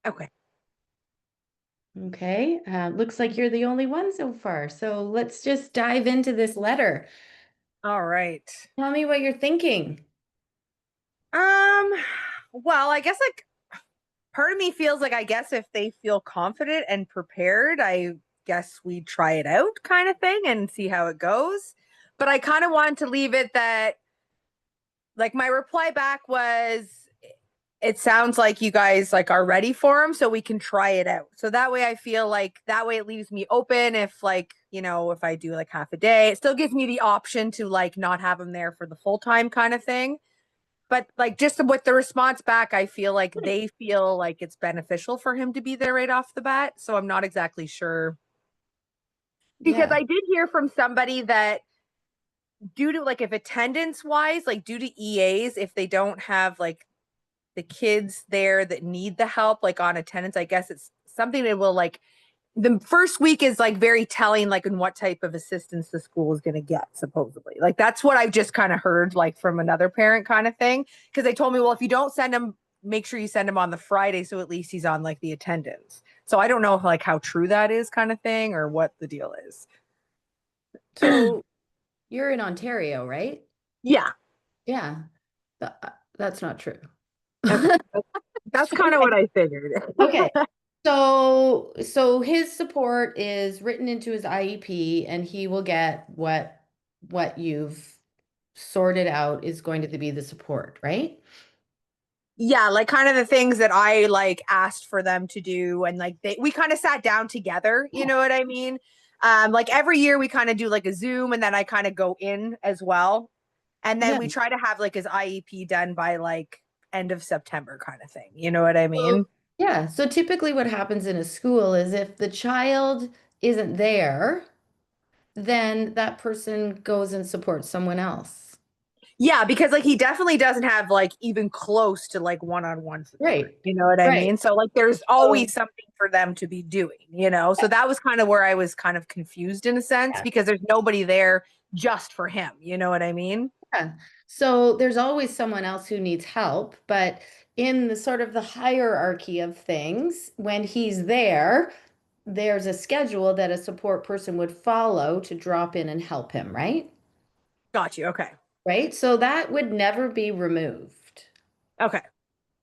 Okay. Okay, looks like you're the only one so far. So let's just dive into this letter. All right. Tell me what you're thinking. Um, well, I guess like part of me feels like I guess if they feel confident and prepared, I guess we try it out kind of thing and see how it goes. But I kind of wanted to leave it that like my reply back was it sounds like you guys like are ready for him so we can try it out. So that way I feel like that way it leaves me open if like, if I do like half a day, it still gives me the option to like not have him there for the full time kind of thing. But like just with the response back, I feel like they feel like it's beneficial for him to be there right off the bat. So I'm not exactly sure because Yeah, I did hear from somebody that due to like if attendance wise, like due to EAs, if they don't have like the kids there that need the help, like on attendance, I guess it's something that will like the first week is like very telling, like in what type of assistance the school is going to get, supposedly. Like that's what I've just kind of heard, like from another parent kind of thing. Because they told me, well, if you don't send him, make sure you send him on the Friday, so at least he's on like the attendance. So I don't know if, like how true that is, kind of thing, or what the deal is. so you're in Ontario, right? Yeah. Yeah, that's not true. Okay. That's kind of Okay. what I figured. Okay. So his support is written into his IEP and he will get what you've sorted out is going to be the support, right? Yeah, like kind of the things that I like asked for them to do and like we kind of sat down together, you Yeah. know what I mean? Like every year we kind of do like a Zoom and then I kind of go in as well. And then Yeah. we try to have like his IEP done by like end of September kind of thing. You know what I So, mean? yeah. So typically what happens in a school is if the child isn't there, then that person goes and supports someone else. Yeah, because like he definitely doesn't have like even close to like one-on-one support. Right. You know what I Right. mean? So like there's So, always something for them to be doing. So that was kind of where I was kind of confused in a sense yeah. because there's nobody there just for him. You know what I mean? Yeah. So there's always someone else who needs help, but in the sort of the hierarchy of things, when he's there, there's a schedule that a support person would follow to drop in and help him, right? Got you. Okay. Right? So that would never be removed. Okay.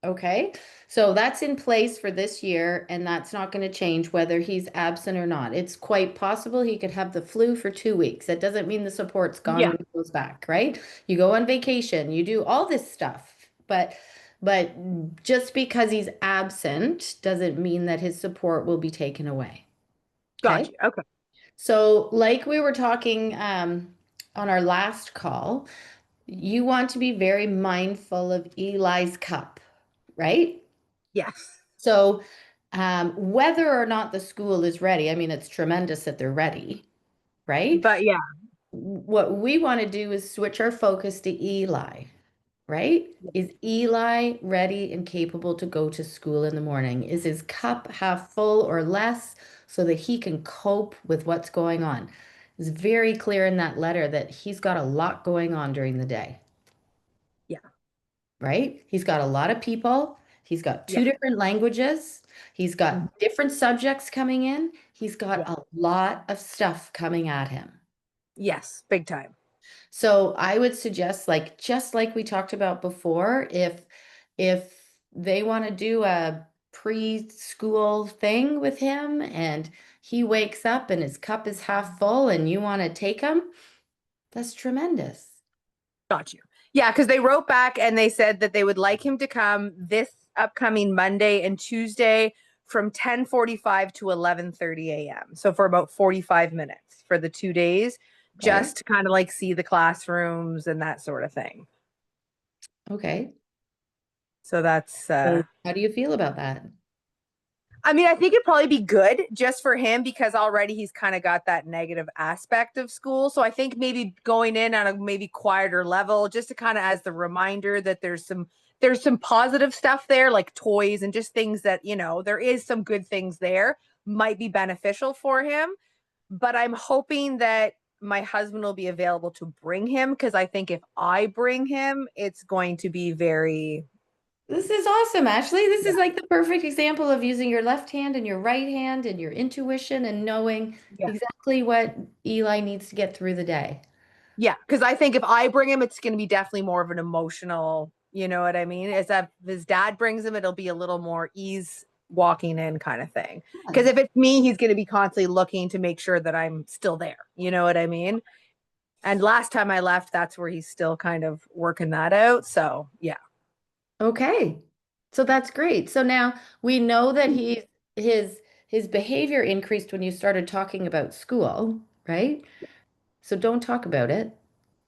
Okay. So that's in place for this year, and that's not going to change whether he's absent or not. It's quite possible he could have the flu for 2 weeks. That doesn't mean the support's gone Yeah. when he goes back, right? You go on vacation, you do all this stuff, but just because he's absent doesn't mean that his support will be taken away. Got Okay. you. Okay. So, like we were talking on our last call, you want to be very mindful of Eli's cup, right? Yes. So, whether or not the school is ready, I mean, it's tremendous that they're ready, right? But yeah. What we want to do is switch our focus to Eli, right? Is Eli ready and capable to go to school in the morning? Is his cup half full or less so that he can cope with what's going on? It's very clear in that letter that he's got a lot going on during the day, Yeah. right? He's got a lot of people. He's got Yeah. two different languages. He's Mhm. got different subjects coming in. He's Yeah. got a lot of stuff coming at him. Yes. Big time. So I would suggest, like, just like we talked about before, if they want to do a preschool thing with him and he wakes up and his cup is half full and you want to take him, that's tremendous. Got you. Yeah, because they wrote back and they said that they would like him to come this upcoming Monday and Tuesday from 10:45 to 11:30 a.m. So for about 45 minutes for the 2 days, Okay. just to kind of like see the classrooms and that sort of thing. Okay. So that's So how do you feel about that? I mean, I think it'd probably be good just for him because already he's kind of got that negative aspect of school. So I think maybe going in on a maybe quieter level, just to kind of as the reminder that there's some positive stuff there, like toys and just things that, there is some good things there, might be beneficial for him. But I'm hoping that my husband will be available to bring him because I think if I bring him, it's going to be very This is awesome, Ashley. This Yeah. is like the perfect example of using your left hand and your right hand and your intuition and knowing Yeah. exactly what Eli needs to get through the day. Yeah. Cause I think if I bring him, it's going to be definitely more of an emotional, you know what I mean? As if his dad brings him, it'll be a little more ease walking in kind of thing. Cause Yeah. if it's me, he's going to be constantly looking to make sure that I'm still there. You know what I mean? And last time I left, that's where he's still kind of working that out. So yeah. Okay. So that's great. So now we know that his his behavior increased when you started talking about school, right? So don't talk about it.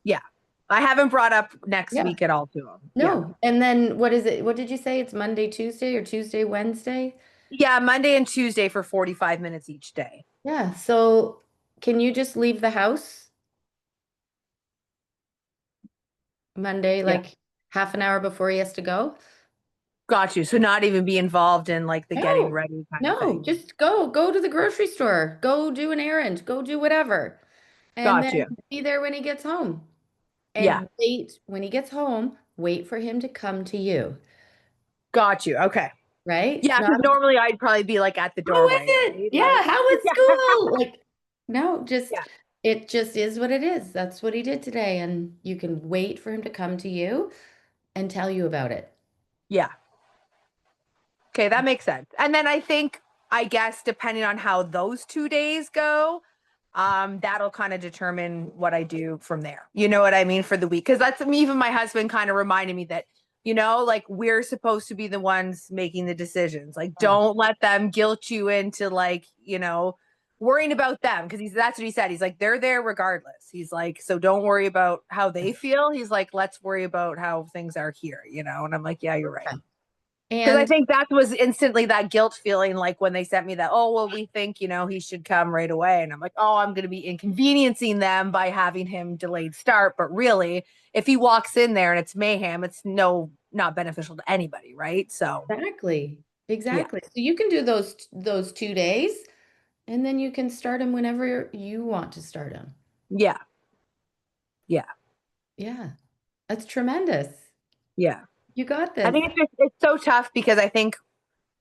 Yeah. I haven't brought up next Yeah. week at all to him. Yeah. No. And then what is it? What did you say? It's Monday, Tuesday, or Tuesday, Wednesday? Yeah. Monday and Tuesday for 45 minutes each day. Yeah. So can you just leave the house Monday, Yeah. like half an hour before he has to go? Got you. So not even be involved in like the getting No. ready kind of No, thing. just go to the grocery store, go do an errand, go do whatever, and Got then you. be there when he gets home. Yeah. And wait when he gets home, wait for him to come to you, Got you. Okay. right? Yeah. Not, Cause normally I'd probably be like at the how is doorway, it? right? Yeah, Like, how is school? Like, no, just yeah. it just is what it is. That's what he did today, and you can wait for him to come to you and tell you about it. Yeah. Okay. That makes sense. And then I think, I guess, depending on how those 2 days go, that'll kind of determine what I do from there. You know what I mean? For the week. Cause that's me, even my husband kind of reminded me that, like we're supposed to be the ones making the decisions. Like, Oh, don't let them guilt you into like, worrying about them. Cause that's what he said. He's like, they're there regardless. He's like, so don't worry about how they feel. He's like, let's worry about how things are here. And I'm like, yeah, you're right. yeah. Because I And think that was instantly that guilt feeling, like when they sent me that, oh, well, we think, he should come right away. And I'm like, oh, I'm going to be inconveniencing them by having him delayed start. But really, if he walks in there and it's mayhem, it's not beneficial to anybody. Right. So, exactly, yeah. exactly. So you can do those 2 days, and then you can start him whenever you want to start him. Yeah. Yeah. Yeah, that's tremendous. Yeah. You got I this. think it's so tough because I think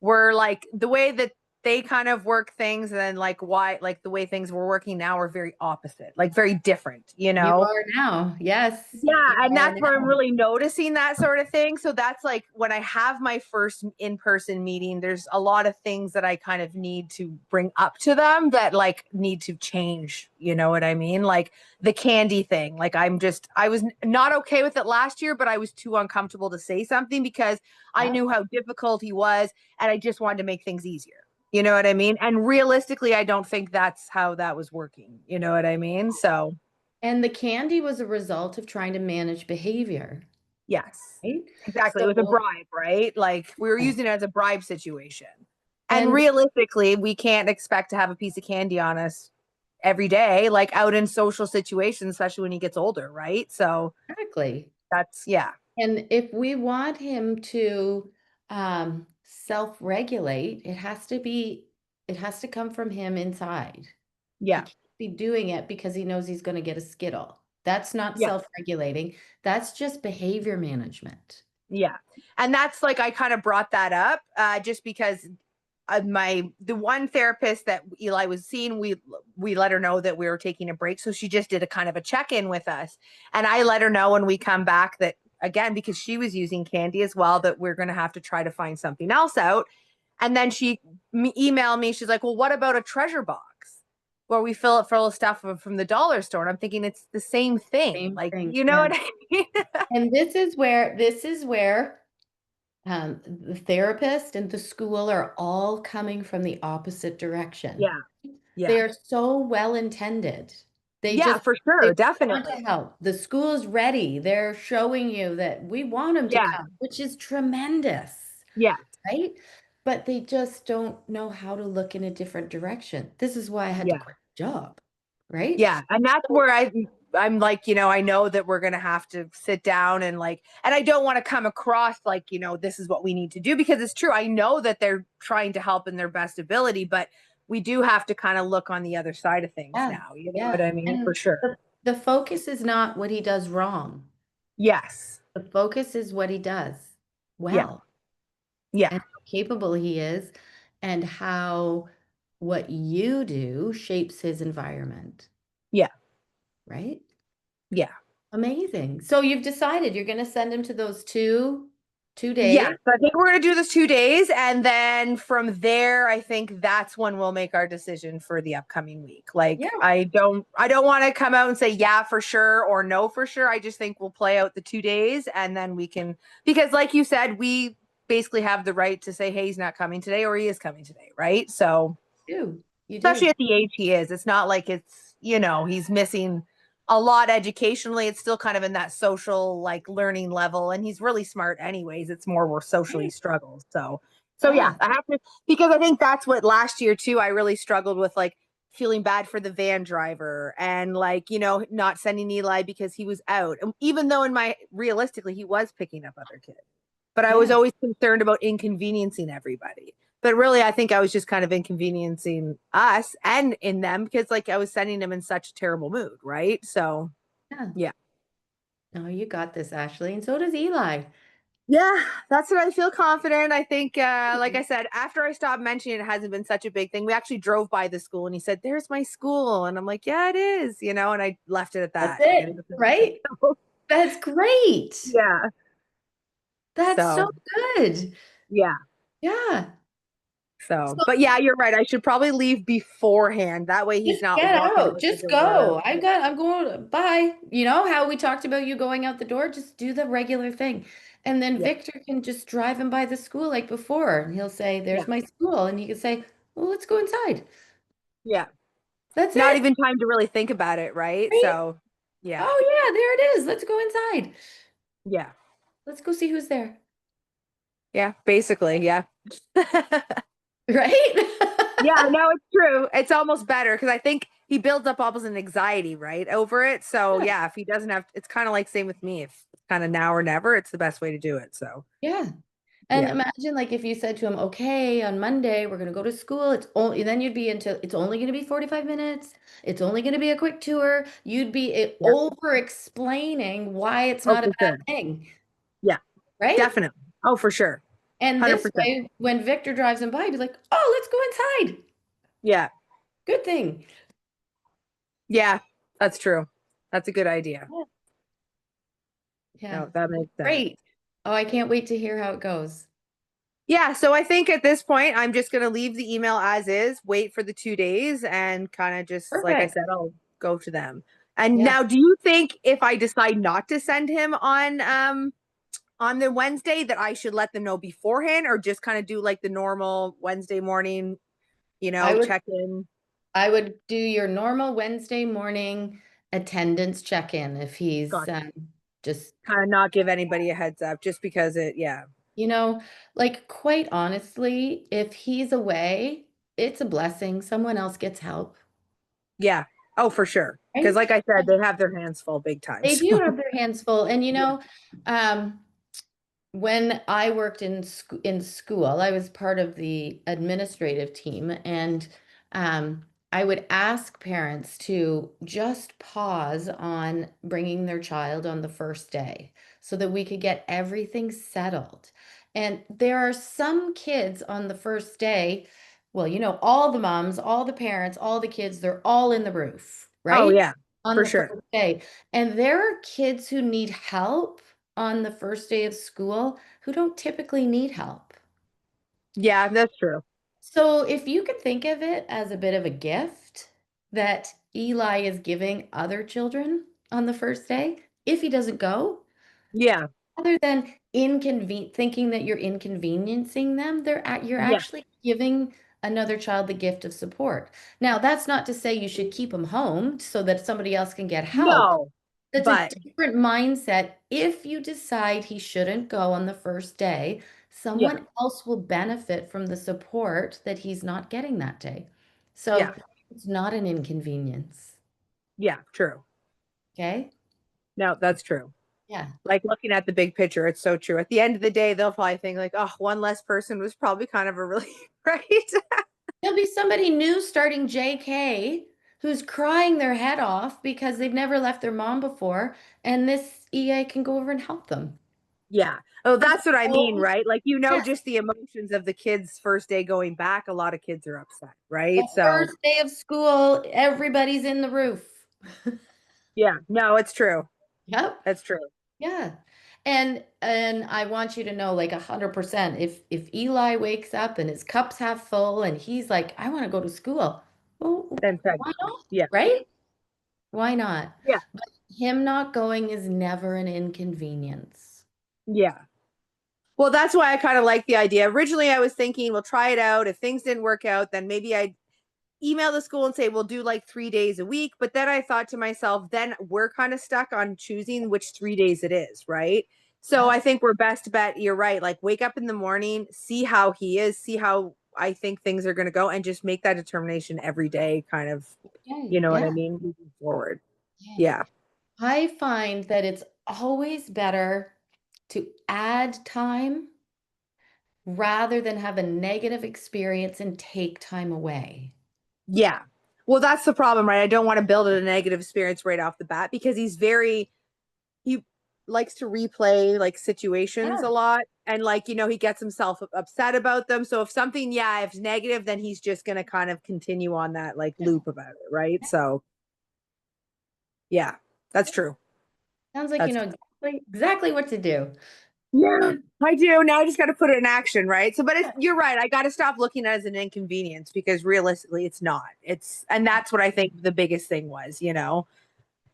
we're like the way that they kind of work things and then like why like the way things were working now are very opposite, like very different, you You know? are now. Yes, Yeah, you and are that's where I'm now. really noticing that sort of thing. So that's like when I have my first in-person meeting, there's a lot of things that I kind of need to bring up to them that like need to change. You know what I mean? Like the candy thing. Like I was not okay with it last year, but I was too uncomfortable to say something because I Yeah. knew how difficult he was and I just wanted to make things easier. You know what I mean? And realistically, I don't think that's how that was working. You know what I mean? So, And the candy was a result of trying to manage behavior, yes. right? Exactly. It was a So, bribe, right? Like we were yeah. using it as a bribe situation. And And realistically, we can't expect to have a piece of candy on us every day, like out in social situations, especially when he gets older, right? So exactly. that's, yeah, And if we want him to self-regulate, it has to come from him inside. He yeah, can't be doing it because he knows he's going to get a Skittle. That's not yeah, self-regulating. That's just behavior management. yeah. And that's like, I kind of brought that up just because the one therapist that Eli was seeing, we let her know that we were taking a break, so she just did a kind of a check-in with us, and I let her know when we come back that again, because she was using candy as well, that we're going to have to try to find something else out. And then she emailed me, she's like, well, what about a treasure box where we fill it full of stuff from the dollar store? And I'm thinking it's the same thing, Same like, thing. you know Yeah. what I mean? And this is where the therapist and the school are all coming from the opposite direction. Yeah, yeah, They are so well intended. They yeah, just for they sure, want to definitely. help. The school is ready. They're showing you that we want them to Yeah, come, which is tremendous, yeah, right? But they just don't know how to look in a different direction. This is why I had to yeah. quit the job, right? Yeah, and that's where I'm like, I know that we're going to have to sit down and like, and I don't want to come across like, this is what we need to do, because it's true. I know that they're trying to help in their best ability, but we do have to kind of look on the other side of things Yeah, now. You know yeah. what I mean? For And sure. the focus is not what he does wrong. Yes. The focus is what he does. Yeah. well Yeah. and how capable he is and how what you do shapes his environment, Yeah. right? Yeah. Amazing. So you've decided you're going to send him to those two Yeah, days. so I think we're gonna do this 2 days, and then from there, I think that's when we'll make our decision for the upcoming week. Yeah. Like, I don't want to come out and say yeah for sure or no for sure. I just think we'll play out the 2 days, and then we can, because like you said, we basically have the right to say, hey, he's not coming today, or he is coming today, right? So, You do. You especially do. at the age he is, it's not like it's, he's missing a lot educationally. It's still kind of in that social like learning level, and he's really smart anyways. It's more where socially Right. struggles. So Yeah. yeah, I have to, because I think that's what last year too I really struggled with, like feeling bad for the van driver and like, not sending Eli because he was out. And even though in my realistically he was picking up other kids. But I was Yeah. always concerned about inconveniencing everybody. But really, I think I was just kind of inconveniencing us and in them because, like, I was sending them in such a terrible mood, right? So, Yeah. yeah. No, you got this, Ashley. And so does Eli. Yeah, that's what I feel confident. I think, like I said, after I stopped mentioning it hasn't been such a big thing. We actually drove by the school and he said, "There's my school." And I'm like, "Yeah, it is," and I left it at That's that. Like, I it, didn't feel like right? That's great. yeah. That's so So, good. yeah. Yeah. So, So but yeah, you're right. I should probably leave beforehand. That way he's just not get walking out. out the Just door. go. I'm going, bye. You know how we talked about you going out the door? Just do the regular thing. And then Yeah. Victor can just drive him by the school like before. And he'll say, Yeah. there's my school. And you can say, well, let's go inside. Yeah. That's Not it. even time to really think about it, right? Right? So, yeah. Oh, yeah, there it is. Let's go inside. Yeah. Let's go see who's there. Yeah, basically, yeah. Right? Yeah, no, it's true. It's almost better because I think he builds up almost an anxiety, right, over it. So, Yeah. yeah, if he doesn't have, it's kind of like same with me. If it's kind of now or never, it's the best way to do it. So, Yeah. And yeah. imagine like if you said to him, okay, on Monday we're gonna go to school. It's only then you'd be into it's only gonna be 45 minutes. It's only gonna be a quick tour. You'd be Yeah. over explaining why it's Oh, not a for bad sure. thing, Yeah, right? definitely. Oh, for sure. And this 100%. way, when Victor drives him by, he'd be like, oh, let's go inside. Yeah. Good thing. Yeah, that's true. That's a good idea. Yeah. Yeah. No, that makes sense. Great. Oh, I can't wait to hear how it goes. Yeah, so I think at this point, I'm just going to leave the email as is, wait for the 2 days, and kind of just, like I Perfect. said, I'll go to them. And Yeah. now, do you think if I decide not to send him on the Wednesday that I should let them know beforehand, or just kind of do like the normal Wednesday morning, I would check in? I would do your normal Wednesday morning attendance check-in if he's Gotcha. just, Kind of not give anybody a heads up, just because yeah, you know, like quite honestly, if he's away, it's a blessing. Someone else gets help, yeah. Oh, for sure. Because, right? like I said, they have their hands full big time. They So, do have their hands full. And yeah. um, when I worked in school, I was part of the administrative team, and I would ask parents to just pause on bringing their child on the first day so that we could get everything settled. And there are some kids on the first day, well, all the moms, all the parents, all the kids, they're all in the roof, Oh, right? yeah, On for the sure. first day. And there are kids who need help on the first day of school who don't typically need help. Yeah, that's true. So if you could think of it as a bit of a gift that Eli is giving other children on the first day, if he doesn't go, Yeah, other than thinking that you're inconveniencing them, you're yeah. actually giving another child the gift of support. Now, that's not to say you should keep them home so that somebody else can get help. No, That's a but different mindset. If you decide he shouldn't go on the first day, yeah, someone else will benefit from the support that he's not getting that day. yeah, So it's not an inconvenience. yeah, true. Okay? No, that's true. Yeah. Like looking at the big picture, it's so true. At the end of the day, they'll probably think like, oh, one less person was probably kind of a really right. There'll be somebody new starting JK who's crying their head off because they've never left their mom before, and this EA can go over and help them. Yeah. Oh, that's what I mean, Oh, right? Like, yeah, just the emotions of the kids' first day going back. A lot of kids are upset, the right? So, first day of school, everybody's in the roof. yeah, no, it's true. Yep. That's true. Yeah. And I want you to know like 100% if Eli wakes up and his cup's half full and he's like, I want to go to school. Well, Then, why not? yeah, Right? Why not? yeah, But him not going is never an inconvenience. yeah. Well, that's why I kind of like the idea. Originally, I was thinking we'll try it out. If things didn't work out, then maybe I'd email the school and say we'll do like 3 days a week. But then I thought to myself, then we're kind of stuck on choosing which 3 days it is, right? So Yeah. I think we're best bet. You're right. Like wake up in the morning, see how he is, see how I think things are going to go, and just make that determination every day. Kind of, Okay. you know what I Yeah. mean, moving forward. Yeah. Yeah, I find that it's always better to add time rather than have a negative experience and take time away. yeah. Well, that's the problem, right? I don't want to build a negative experience right off the bat because he likes to replay like situations a Yeah. lot, and like he gets himself upset about them. So if something, yeah, if it's negative, then he's just going to kind of continue on that like loop about it, right? So yeah, that's true. Sounds like you That's know exactly what to do. Yeah, I do. Now I just got to put it in action, right? So, but you're right. I got to stop looking at it as an inconvenience because realistically, it's not. And that's what I think the biggest thing was,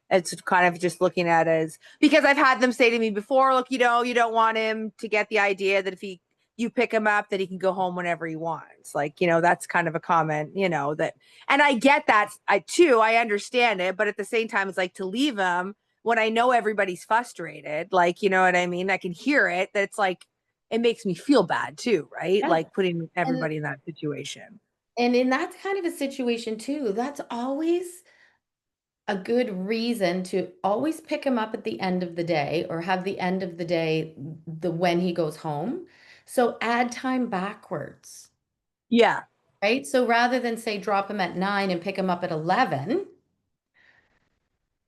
It's kind of just looking at it as because I've had them say to me before, look, you don't want him to get the idea that if you pick him up that he can go home whenever he wants. Like, that's kind of a comment, that and I get that I understand it, but at the same time, it's like to leave him when I know everybody's frustrated, like, you know what I mean? I can hear it, that it's like it makes me feel bad too, right? Yeah. Like putting And everybody in that situation. and in that kind of a situation too, that's always a good reason to always pick him up at the end of the day or have the end of the day the when he goes home. So add time backwards, Yeah. right? So rather than say drop him at 9 and pick him up at 11,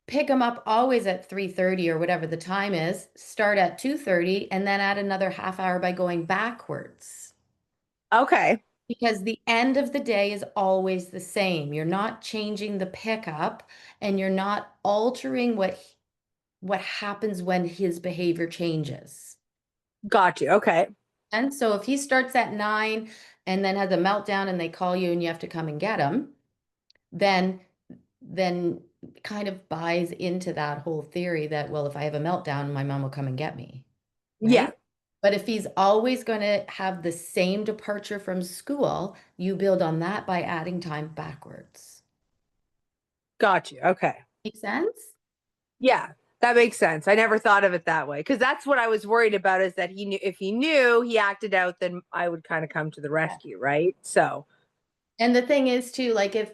pick him up always at 3:30 or whatever the time is, start at 2:30 and then add another half hour by going backwards. Okay. Because the end of the day is always the same. You're not changing the pickup and you're not altering what happens when his behavior changes. Got you. Okay. And so if he starts at 9 and then has a meltdown and they call you and you have to come and get him, then then kind of buys into that whole theory that, well, if I have a meltdown, my mom will come and get me, Yeah. right? But if he's always going to have the same departure from school, you build on that by adding time backwards. Got you. Okay. Make sense? Yeah, that makes sense. I never thought of it that way because that's what I was worried about is that he knew if he knew he acted out, then I would kind of come to the Yeah. rescue, right? So, And the thing is too, like if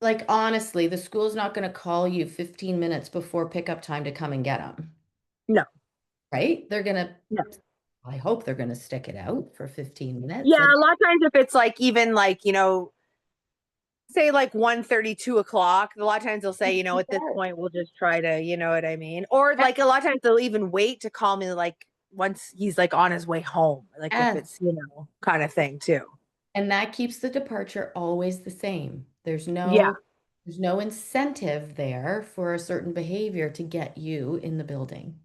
like honestly, the school's not going to call you 15 minutes before pickup time to come and get them, no, right? They're going to no. I hope they're going to stick it out for 15 minutes. Yeah, And a lot of times if it's like even like, say like 1:30, 2 o'clock, a lot of times they'll say, at this point we'll just try to, you know what I mean? Or like a lot of times they'll even wait to call me like once he's like on his way home, like if yeah. it's, kind of thing too. And that keeps the departure always the same. Yeah. There's no incentive there for a certain behavior to get you in the building.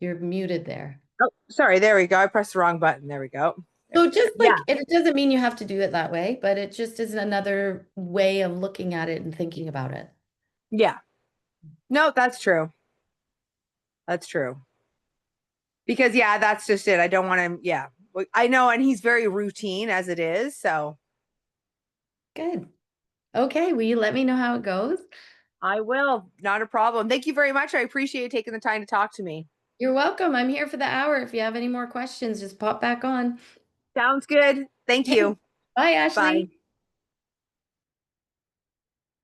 You're muted there. Oh, sorry. There we go. I pressed the wrong button. There we go. There So we go. just Yeah. like it doesn't mean you have to do it that way, but it just is another way of looking at it and thinking about it. Yeah. No, that's true. That's true. Because yeah, that's just it. I don't want him. Yeah, I know, and he's very routine as it is. So Good. Okay, will you let me know how it goes? I will. Not a problem. Thank you very much. I appreciate you taking the time to talk to me. You're welcome. I'm here for the hour. If you have any more questions, just pop back on. Sounds good. Thank Okay. you. Bye, Bye. Ashley.